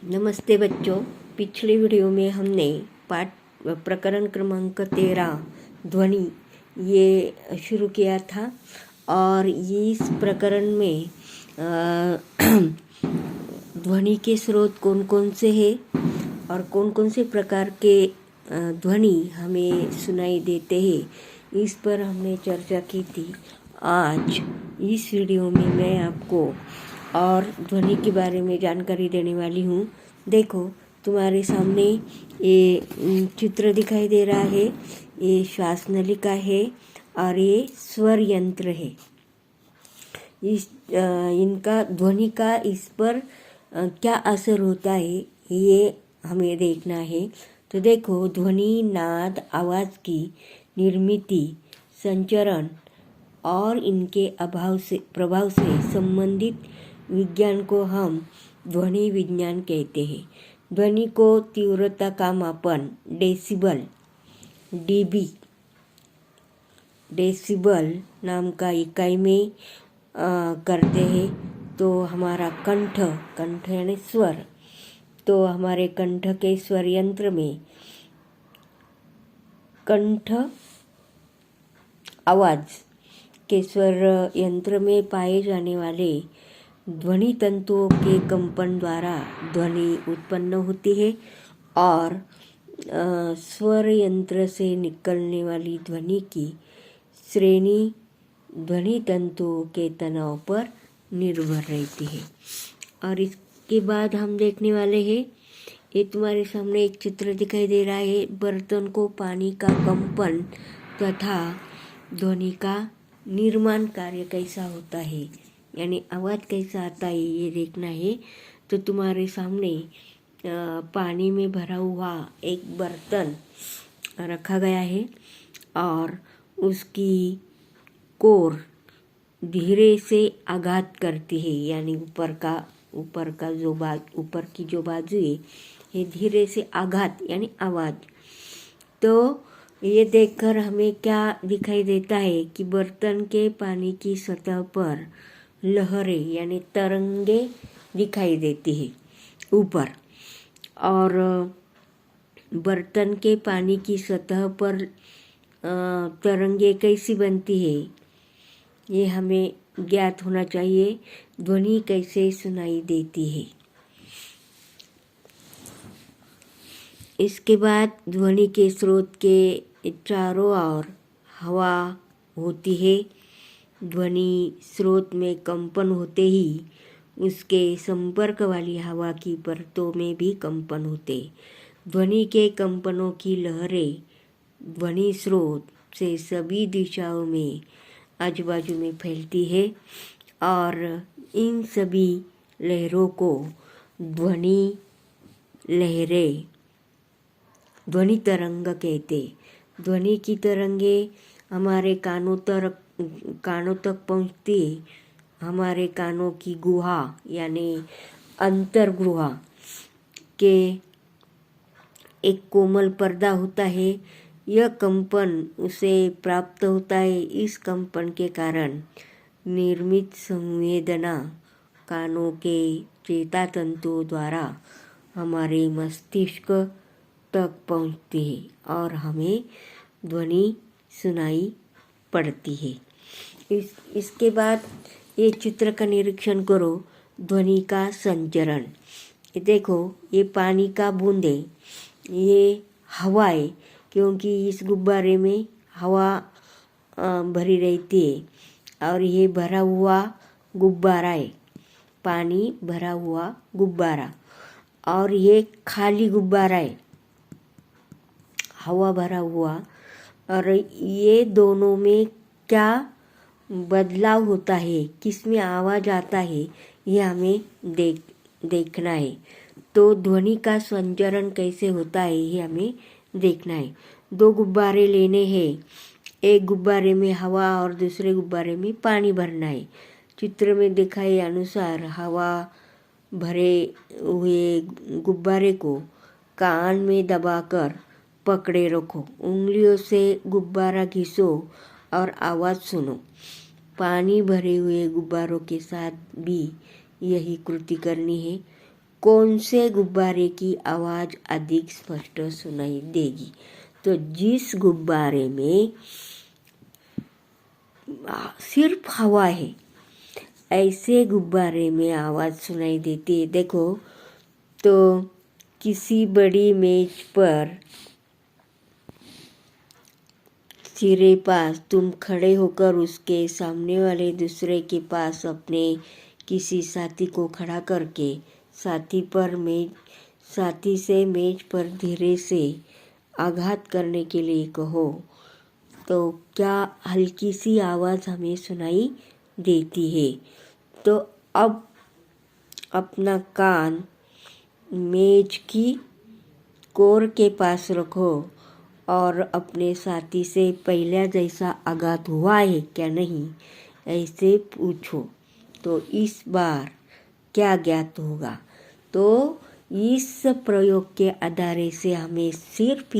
नमस्ते बच्चों। पिछले वीडियो में हमने प्रकरण क्रमांक 13 ध्वनि ये शुरू किया था और इस प्रकरण में ध्वनि के स्रोत कौन कौन से हैं और कौन कौन से प्रकार के ध्वनि हमें सुनाई देते हैं, इस पर हमने चर्चा की थी। आज इस वीडियो में मैं आपको और ध्वनि के बारे में जानकारी देने वाली हूँ। देखो, तुम्हारे सामने ये चित्र दिखाई दे रहा है। ये श्वास नलिका है और ये स्वर यंत्र है। इनका ध्वनि का इस पर क्या असर होता है ये हमें देखना है। तो देखो, ध्वनि नाद आवाज़ की निर्मिति, संचरण और इनके प्रभाव से संबंधित विज्ञान को हम ध्वनि विज्ञान कहते हैं। ध्वनि को तीव्रता का मापन डेसिबल नाम का इकाई में करते हैं। तो हमारा कंठ यानी स्वर, तो हमारे कंठ के स्वर यंत्र में कंठ आवाज़ के स्वर यंत्र में पाए जाने वाले ध्वनि तंतुओं के कंपन द्वारा ध्वनि उत्पन्न होती है और स्वर यंत्र से निकलने वाली ध्वनि की श्रेणी ध्वनि तंतुओं के तनाव पर निर्भर रहती है। और इसके बाद हम देखने वाले हैं, ये तुम्हारे सामने एक चित्र दिखाई दे रहा है। बर्तन को पानी का कंपन तथा ध्वनि का निर्माण कार्य कैसा होता है, यानी आवाज़ कैसा आता है, ये देखना है। तो तुम्हारे सामने पानी में भरा हुआ एक बर्तन रखा गया है और उसकी कोर धीरे से आघात करती है, यानी ऊपर की जो बाजू है ये धीरे से आघात यानी आवाज़। तो ये देखकर हमें क्या दिखाई देता है कि बर्तन के पानी की सतह पर लहरें यानी तरंगे दिखाई देती है ऊपर। और बर्तन के पानी की सतह पर तरंगे कैसी बनती है ये हमें ज्ञात होना चाहिए। ध्वनि कैसे सुनाई देती है। इसके बाद ध्वनि के स्रोत के चारों ओर हवा होती है। ध्वनि स्रोत में कंपन होते ही उसके संपर्क वाली हवा की परतों में भी कंपन होते। ध्वनि के कंपनों की लहरें ध्वनि स्रोत से सभी दिशाओं में आजू बाजू में फैलती है और इन सभी लहरों को ध्वनि तरंग कहते। ध्वनि की तरंगे हमारे कानों तक पहुँचती। हमारे कानों की गुहा यानी अंतर्गुहा के एक कोमल पर्दा होता है। यह कंपन उसे प्राप्त होता है। इस कंपन के कारण निर्मित संवेदना कानों के चेता तंतुओं द्वारा हमारे मस्तिष्क तक पहुँचती है और हमें ध्वनि सुनाई पड़ती है। इसके बाद ये चित्र का निरीक्षण करो। ध्वनि का संचरण, ये देखो, ये पानी का बूंदे, ये हवा है, क्योंकि इस गुब्बारे में हवा भरी रहती है और ये भरा हुआ गुब्बारा है, पानी भरा हुआ गुब्बारा, और ये खाली गुब्बारा है, हवा भरा हुआ। और ये दोनों में क्या बदलाव होता है, किस में आवाज़ आता है, ये हमें देखना है। तो ध्वनि का संचरण कैसे होता है ये हमें देखना है। दो गुब्बारे लेने हैं, एक गुब्बारे में हवा और दूसरे गुब्बारे में पानी भरना है। चित्र में दिखाए अनुसार हवा भरे हुए गुब्बारे को कान में दबाकर पकड़े रखो। उंगलियों से गुब्बारा घिसो और आवाज़ सुनो। पानी भरे हुए गुब्बारों के साथ भी यही कृति करनी है। कौन से गुब्बारे की आवाज़ अधिक स्पष्ट सुनाई देगी? तो जिस गुब्बारे में सिर्फ हवा है, ऐसे गुब्बारे में आवाज़ सुनाई देती है। देखो, तो किसी बड़ी मेज पर सिरे पास तुम खड़े होकर उसके सामने वाले दूसरे के पास अपने किसी साथी को खड़ा करके साथी से मेज पर धीरे से आघात करने के लिए कहो, तो क्या हल्की सी आवाज़ हमें सुनाई देती है। तो अब अपना कान मेज की कोर के पास रखो और अपने साथी से पहले जैसा आघात हुआ है क्या नहीं, ऐसे पूछो। तो इस बार क्या ज्ञात होगा? तो इस प्रयोग के आधार से हमें सिर्फ